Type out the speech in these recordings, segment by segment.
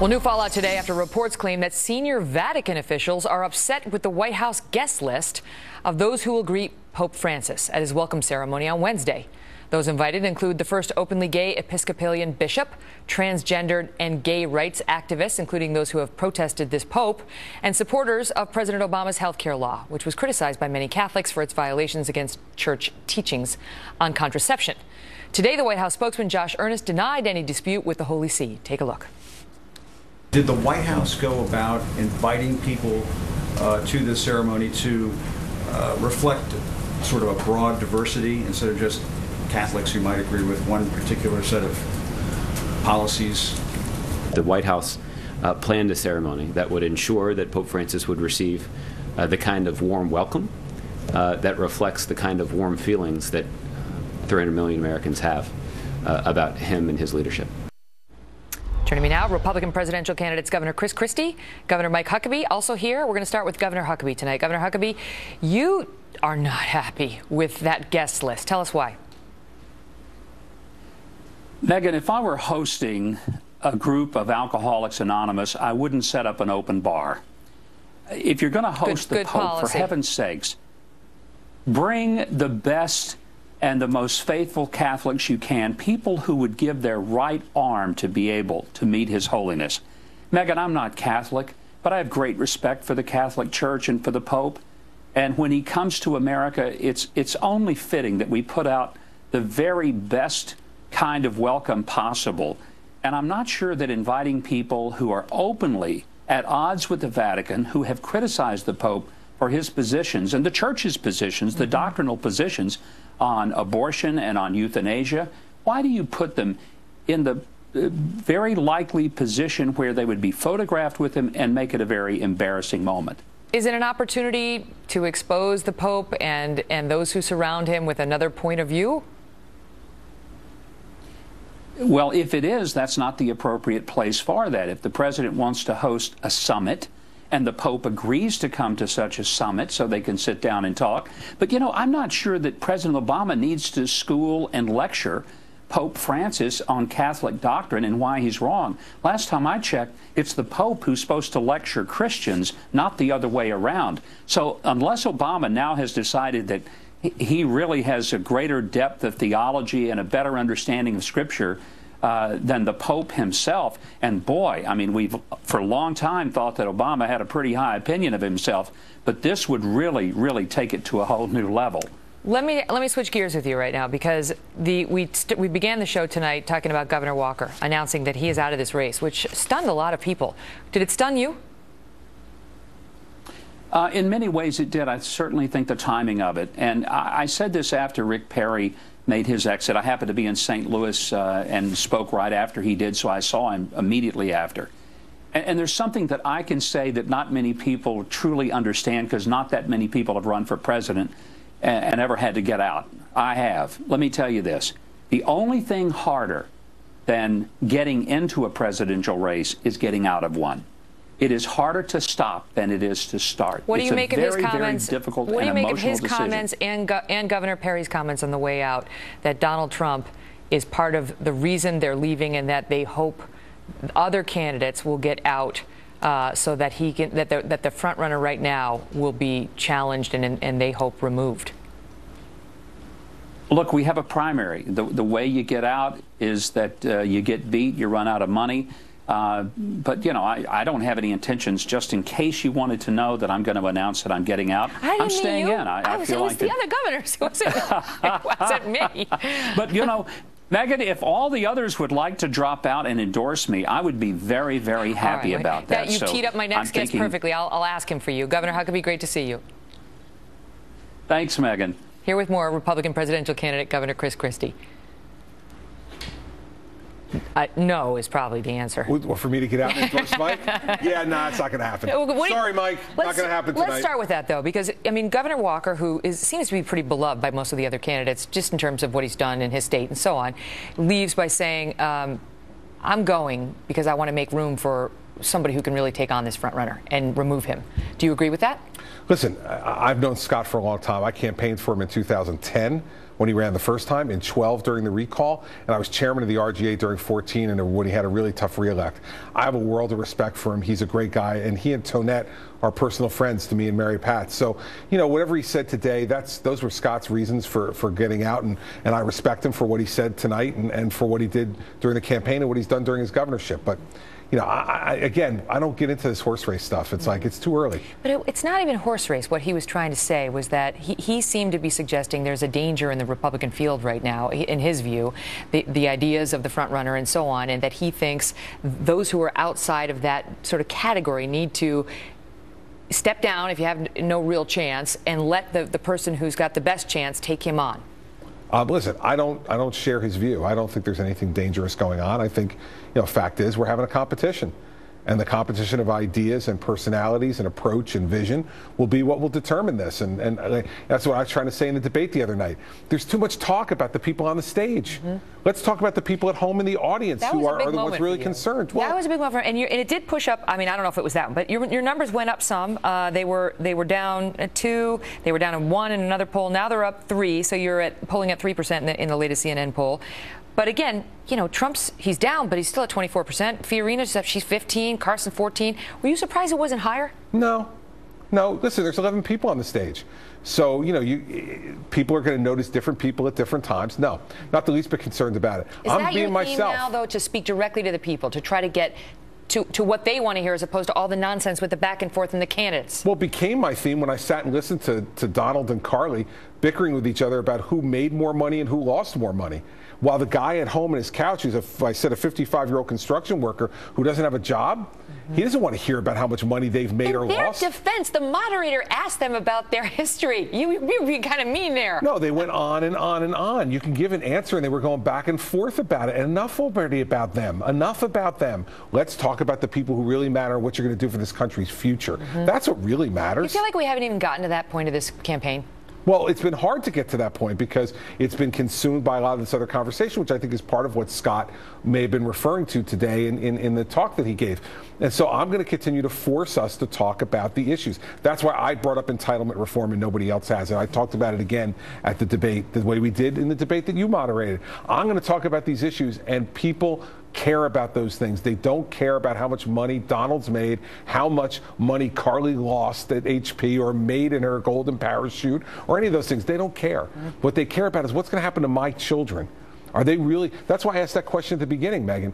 Well, new fallout today after reports claim that senior Vatican officials are upset with the White House guest list of those who will greet Pope Francis at his welcome ceremony on Wednesday. Those invited include the first openly gay Episcopalian bishop, transgendered and gay rights activists, including those who have protested this pope, and supporters of President Obama's health care law, which was criticized by many Catholics for its violations against church teachings on contraception. Today, the White House spokesman Josh Earnest denied any dispute with the Holy See. Take a look. Did the White House go about inviting people to this ceremony to reflect sort of a broad diversity instead of just Catholics who might agree with one particular set of policies? The White House planned a ceremony that would ensure that Pope Francis would receive the kind of warm welcome that reflects the kind of warm feelings that 300 million Americans have about him and his leadership. Joining me now, Republican presidential candidates Governor Chris Christie, Governor Mike Huckabee, also here. We're going to start with Governor Huckabee tonight. Governor Huckabee, you are not happy with that guest list. Tell us why. Megan, if I were hosting a group of Alcoholics Anonymous, I wouldn't set up an open bar. If you're going to host the Pope, for heaven's sakes, bring the best and the most faithful Catholics you can, people who would give their right arm to be able to meet His Holiness. Megan, I'm not Catholic, but I have great respect for the Catholic Church and for the Pope. And when he comes to America, it's only fitting that we put out the very best kind of welcome possible. And I'm not sure that inviting people who are openly at odds with the Vatican, who have criticized the Pope for his positions and the Church's positions, the doctrinal positions on abortion and on euthanasia, why do you put them in the very likely position where they would be photographed with him and make it a very embarrassing moment? Is it an opportunity to expose the Pope and those who surround him with another point of view? Well, if it is, that's not the appropriate place for that. If the president wants to host a summit and the Pope agrees to come to such a summit so they can sit down and talk. But, you know, I'm not sure that President Obama needs to school and lecture Pope Francis on Catholic doctrine and why he's wrong. Last time I checked, it's the Pope who's supposed to lecture Christians, not the other way around. So unless Obama now has decided that he really has a greater depth of theology and a better understanding of Scripture than the Pope himself. And boy, I mean, we've for a long time thought that Obama had a pretty high opinion of himself, but this would really, really take it to a whole new level. Let me switch gears with you right now, because we began the show tonight talking about Governor Walker announcing that he is out of this race, which stunned a lot of people. Did it stun you? In many ways it did. I certainly think the timing of it. And I said this after Rick Perry made his exit. I happened to be in St. Louis and spoke right after he did, so I saw him immediately after. And there's something that I can say that not many people truly understand, because not that many people have run for president and ever had to get out. I have. Let me tell you this. The only thing harder than getting into a presidential race is getting out of one. It is harder to stop than it is to start. What do you make of his comments? Very difficult what do you and make of his emotional comments and Governor Perry's comments on the way out that Donald Trump is part of the reason they're leaving, and that they hope other candidates will get out so that he can that the front runner right now will be challenged and they hope removed? Look, we have a primary. The way you get out is that you get beat, you run out of money. But, you know, I don't have any intentions, just in case you wanted to know, that I'm going to announce that I'm getting out. I'm staying in. I feel like the other governors. It wasn't me. But, you know, Megan, if all the others would like to drop out and endorse me, I would be very, very happy about that. You teed up my next guest perfectly. I'll ask him for you. Governor Huckabee, great to see you. Thanks, Megan. Here with more, Republican presidential candidate Governor Chris Christie. No is probably the answer. Well, for me to get out and endorse Mike? Yeah, no, it's not going to happen. Sorry, Mike. Not going to happen tonight. Let's start with that, though, because, I mean, Governor Walker, who seems to be pretty beloved by most of the other candidates, just in terms of what he's done in his state and so on, leaves by saying, I'm going because I want to make room for somebody who can really take on this front runner and remove him. Do you agree with that? Listen, I've known Scott for a long time. I campaigned for him in 2010 when he ran the first time, in 12 during the recall, and I was chairman of the RGA during 14 and when he had a really tough re-elect. I have a world of respect for him. He's a great guy, and he and Tonette are personal friends to me and Mary Pat. So, you know, whatever he said today, those were Scott's reasons for getting out, and I respect him for what he said tonight and for what he did during the campaign and what he's done during his governorship. But you know, again, I don't get into this horse race stuff. It's like, it's too early. But it's not even horse race. What he was trying to say was that he seemed to be suggesting there's a danger in the Republican field right now, in his view, the ideas of the front runner and so on, and that he thinks those who are outside of that sort of category need to step down if you have no real chance and let the person who's got the best chance take him on. Listen, I don't share his view. I don't think there's anything dangerous going on. I think, you know, fact is we're having a competition. And the competition of ideas and personalities and approach and vision will be what will determine this. And that's what I was trying to say in the debate the other night. There's too much talk about the people on the stage. Let's talk about the people at home in the audience who are the ones really concerned. Well, that was a big moment for and it did push up. I mean, I don't know if it was that one, but your numbers went up some. They were down 2. They were down 1 in another poll. Now they're up 3. So you're polling at 3% in the latest CNN poll. But again, you know, he's down, but he's still at 24%. Fiorina's up, she's 15, Carson 14. Were you surprised it wasn't higher? No. No, listen, there's 11 people on the stage. So, you know, people are going to notice different people at different times. No, not the least bit concerned about it. I'm being myself. Is that your theme now, though, to speak directly to the people, to try to get to what they want to hear as opposed to all the nonsense with the back and forth and the candidates? Well, it became my theme when I sat and listened to Donald and Carly bickering with each other about who made more money and who lost more money. While the guy at home on his couch, who's a 55-year-old construction worker who doesn't have a job, he doesn't want to hear about how much money they've made or lost. In their defense, the moderator asked them about their history. You were kind of mean there. No, they went on and on and on. You can give an answer, and they were going back and forth about it. And enough already about them. Enough about them. Let's talk about the people who really matter and what you're going to do for this country's future. That's what really matters. You feel like we haven't even gotten to that point of this campaign? Well, it's been hard to get to that point because it's been consumed by a lot of this other conversation, which I think is part of what Scott may have been referring to today in the talk that he gave. And so I'm going to continue to force us to talk about the issues. That's why I brought up entitlement reform and nobody else has. And I talked about it again at the debate, the way we did in the debate that you moderated. I'm going to talk about these issues, and people care about those things. They don't care about how much money Donald's made, how much money Carly lost at HP or made in her golden parachute, or any of those things. They don't care. What they care about is what's going to happen to my children. Are they really? That's why I asked that question at the beginning, Megan.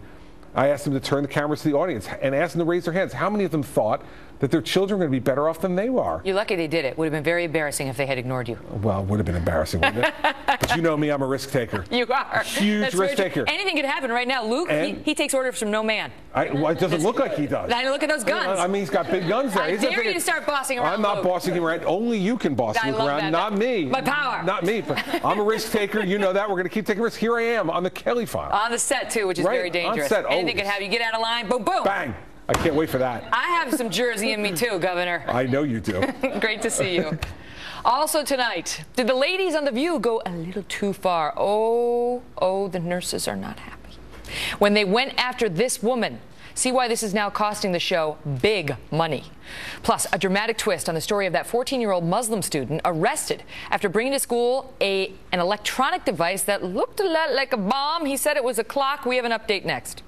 I asked them to turn the cameras to the audience and asked them to raise their hands. How many of them thought that their children were going to be better off than they are? You're lucky they did it. Would have been very embarrassing if they had ignored you. Well, it would have been embarrassing, wouldn't it? But you know me, I'm a risk taker. You are. Huge risk taker. Anything could happen right now. Luke, he takes orders from no man. Well, it doesn't look like he does. I look at those guns. I mean, he's got big guns there. I dare you to start bossing around I'm not Luke. bossing him around. Only you can boss Luke around, not me. My power. Not me. I'm a risk taker. You know that. We're going to keep taking risks. Here I am on the Kelly file. On the set, too, which is very dangerous. On set, Anything could happen. You get out of line, boom, boom. Bang. I can't wait for that. I have some Jersey in me, too, Governor. I know you do. Great to see you. Also tonight, did the ladies on The View go a little too far? Oh, the nurses are not happy when they went after this woman. See why this is now costing the show big money. Plus, a dramatic twist on the story of that 14-year-old Muslim student arrested after bringing to school an electronic device that looked a lot like a bomb. He said it was a clock. We have an update next.